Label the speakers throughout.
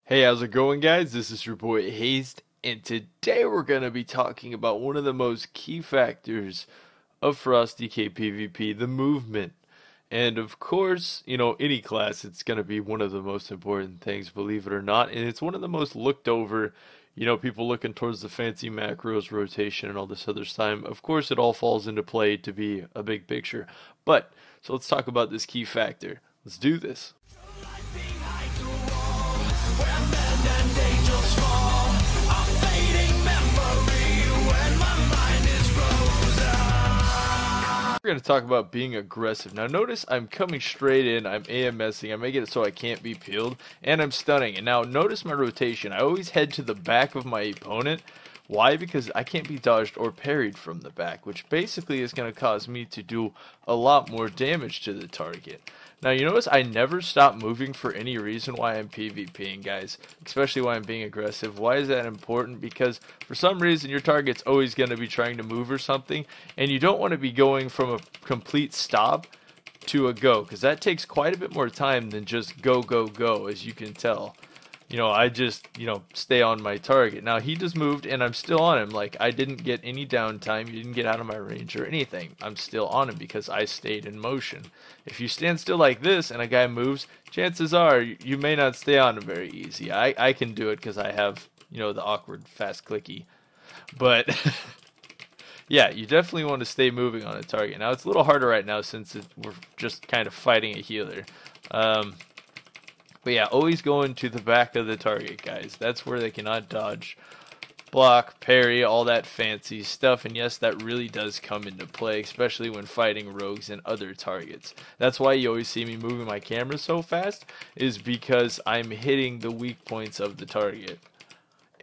Speaker 1: Hey, how's it going, guys? This is your boy Hazzed, and today we're going to be talking about one of the most key factors of Frosty K PvP, the movement. And of course, any class, it's going to be one of the most important things, believe it or not. And it's one of the most looked over, people looking towards the fancy macros, rotation, and all this other time. Of course, it all falls into play to be a big picture. So let's talk about this key factor. Let's do this. We're going to talk about being aggressive. Now notice I'm coming straight in, I'm AMSing, I make it so I can't be peeled, and I'm stunning. And now notice my rotation. I always head to the back of my opponent. Why? Because I can't be dodged or parried from the back, which basically is going to cause me to do a lot more damage to the target. Now you notice I never stop moving for any reason why I'm PvPing, guys, especially why I'm being aggressive. Why is that important? Because for some reason your target's always going to be trying to move or something, and you don't want to be going from a complete stop to a go, because that takes quite a bit more time than just go, go, go, as you can tell. I just, stay on my target. Now, he just moved, and I'm still on him. Like, I didn't get any downtime. You didn't get out of my range or anything. I'm still on him because I stayed in motion. If you stand still like this and a guy moves, chances are you may not stay on him very easy. I can do it because I have, the awkward fast clicky. But, yeah, you definitely want to stay moving on a target. Now, it's a little harder right now since we're just kind of fighting a healer. But yeah, always going to the back of the target, guys. That's where they cannot dodge, block, parry, all that fancy stuff. And yes, that really does come into play, especially when fighting rogues and other targets. That's why you always see me moving my camera so fast, is because I'm hitting the weak points of the target.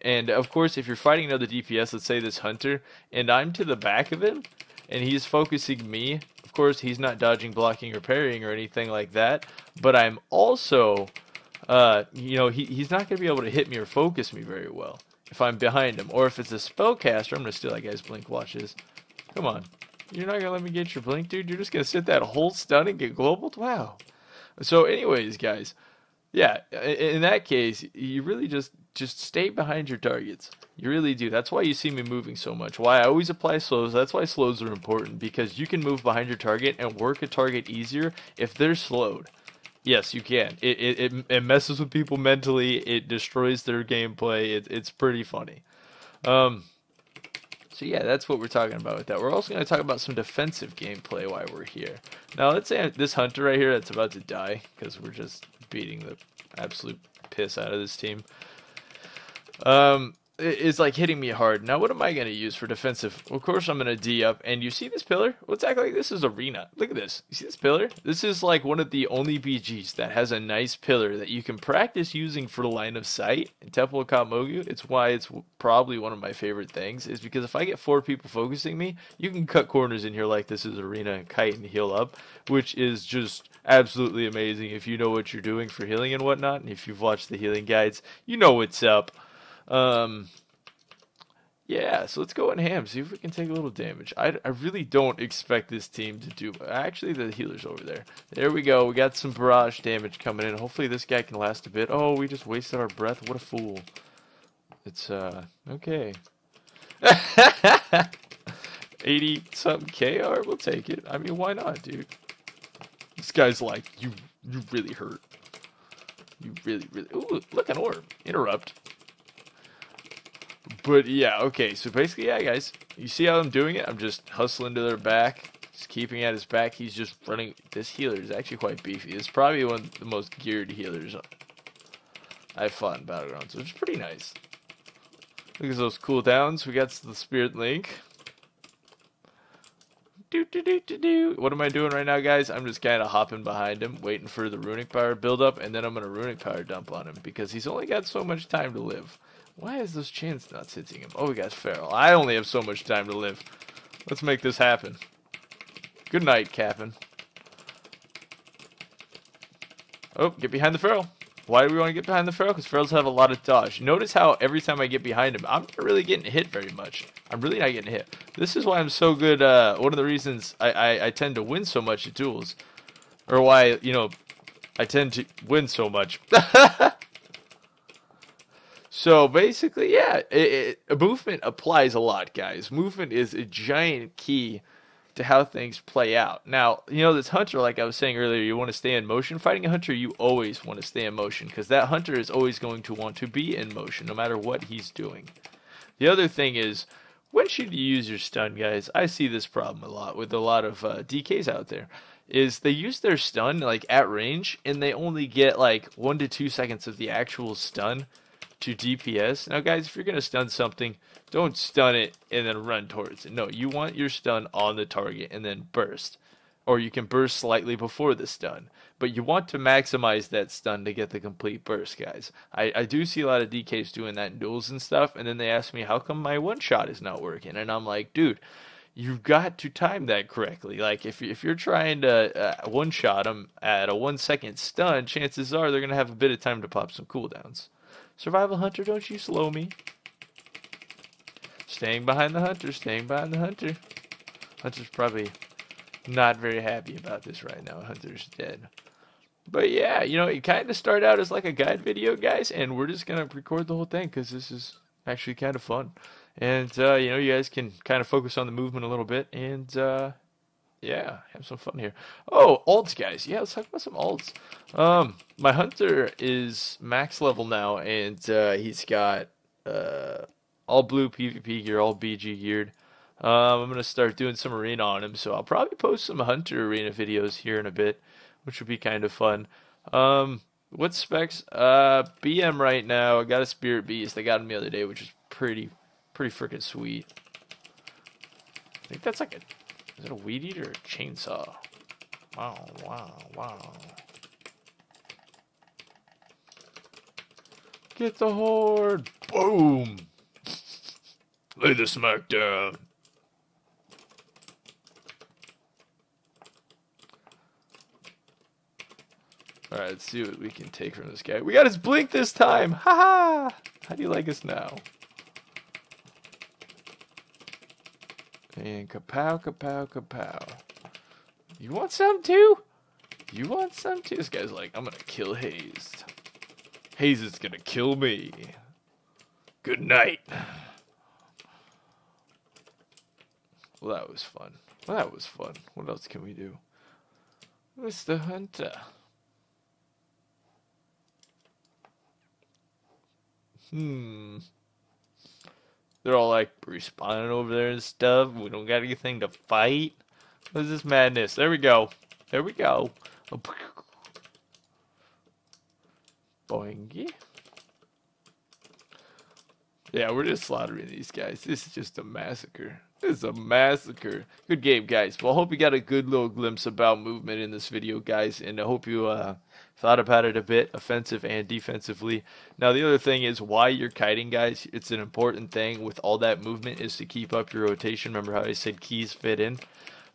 Speaker 1: And of course, if you're fighting another DPS, let's say this hunter, and I'm to the back of him, and he's focusing me, of course, he's not dodging, blocking, or parrying or anything like that, but I'm also... he's not going to be able to hit me or focus me very well if I'm behind him. Or if it's a spellcaster, I'm going to steal that guy's blink. Watch this. Come on. You're not going to let me get your blink, dude? You're just going to sit that whole stun and get globaled? Wow. So anyways, guys, yeah, in that case, you really just stay behind your targets. You really do. That's why you see me moving so much. Why I always apply slows. That's why slows are important, because you can move behind your target and work a target easier if they're slowed. Yes, you can. It messes with people mentally. It destroys their gameplay. It's pretty funny. So yeah, that's what we're talking about with that. We're also going to talk about some defensive gameplay while we're here. Now, let's say this hunter right here that's about to die, because we're just beating the absolute piss out of this team. Is like hitting me hard. Now, what am I going to use for defensive? Well, of course, I'm going to D up. And you see this pillar? Well, it's acting like this is arena. Look at this. You see this pillar? This is like one of the only BGs that has a nice pillar that you can practice using for line of sight in Temple of Kotmogu. It's why it's probably one of my favorite things, is because if I get 4 people focusing me, you can cut corners in here like this is arena and kite and heal up, which is just absolutely amazing if you know what you're doing for healing and whatnot. And if you've watched the healing guides, you know what's up. Yeah, so let's go in ham, see if we can take a little damage. I really don't expect this team to do... Actually, the healer's over there. There we go. We got some barrage damage coming in. Hopefully this guy can last a bit. Oh, we just wasted our breath. What a fool. It's, okay. 80-something KR? We'll take it. I mean, why not, dude? This guy's like, you really hurt. You really... Ooh, look, an orb. Interrupt. But yeah, okay, so basically, yeah, guys, you see how I'm doing it? I'm just hustling to their back, just keeping at his back. He's just running. This healer is actually quite beefy. It's probably one of the most geared healers I've fought in Battlegrounds, which is pretty nice. Look at those cooldowns. We got the Spirit Link. What am I doing right now, guys? I'm just kind of hopping behind him, waiting for the Runic Power build up, and then I'm going to Runic Power dump on him, because he's only got so much time to live. Why is those chance nuts hitting him? Oh, we got Feral. I only have so much time to live. Let's make this happen. Good night, Captain. Oh, get behind the Feral. Why do we want to get behind the Feral? Because Ferals have a lot of dodge. Notice how every time I get behind him, I'm not really getting hit very much. I'm really not getting hit. This is why I'm so good. One of the reasons I tend to win so much at duels. Or why, I tend to win so much. So basically, yeah, movement applies a lot, guys. Movement is a giant key to how things play out. Now, this hunter, like I was saying earlier, you want to stay in motion. Fighting a hunter, you always want to stay in motion because that hunter is always going to want to be in motion no matter what he's doing. The other thing is, when should you use your stun, guys? I see this problem a lot with a lot of DKs out there. Is they use their stun like at range and they only get like 1 to 2 seconds of the actual stun to DPS. Now, guys, if you're going to stun something, don't stun it and then run towards it. No, you want your stun on the target and then burst. Or you can burst slightly before the stun. But you want to maximize that stun to get the complete burst, guys. I do see a lot of DKs doing that in duels and stuff, and then they ask me, how come my one-shot is not working? And I'm like, dude, you've got to time that correctly. Like, if you're trying to one-shot them at a 1 second stun, chances are they're going to have a bit of time to pop some cooldowns. Survival Hunter, don't you slow me. Staying behind the Hunter, staying behind the Hunter. Hunter's probably not very happy about this right now. Hunter's dead. But yeah, it kind of started out as like a guide video, guys, and we're just going to record the whole thing because this is actually kind of fun. And, you guys can kind of focus on the movement a little bit and, yeah, have some fun here. Oh, alts, guys. Yeah, let's talk about some alts. My hunter is max level now, and he's got all blue PvP gear, all BG geared. I'm going to start doing some arena on him, so I'll probably post some hunter arena videos here in a bit, which would be kind of fun. What specs? BM right now. I got a Spirit Beast. I got him the other day, which is pretty freaking sweet. I think that's like is it a weed eater or a chainsaw? Wow, wow, wow. Get the horde! Boom! Lay the smack down. Alright, let's see what we can take from this guy. We got his blink this time! Ha ha! How do you like us now? And kapow, kapow, kapow. You want some too? You want some too? This guy's like, I'm gonna kill Hazzed. Hazzed is gonna kill me. Good night. Well, that was fun. What else can we do? Mr. Hunter. They're all like respawning over there and stuff. We don't got anything to fight. What is this madness? There we go. Boingy. Yeah, we're just slaughtering these guys. This is just a massacre. This is a massacre. Good game, guys. Well, I hope you got a good little glimpse about movement in this video, guys. And I hope you thought about it a bit, offensive and defensively. Now, the other thing is why you're kiting, guys. It's an important thing with all that movement is to keep up your rotation. Remember how I said keys fit in?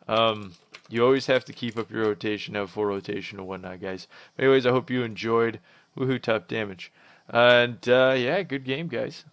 Speaker 1: You always have to keep up your rotation, have full rotation and whatnot, guys. Anyways, I hope you enjoyed. Woohoo, top damage. And, yeah, good game, guys.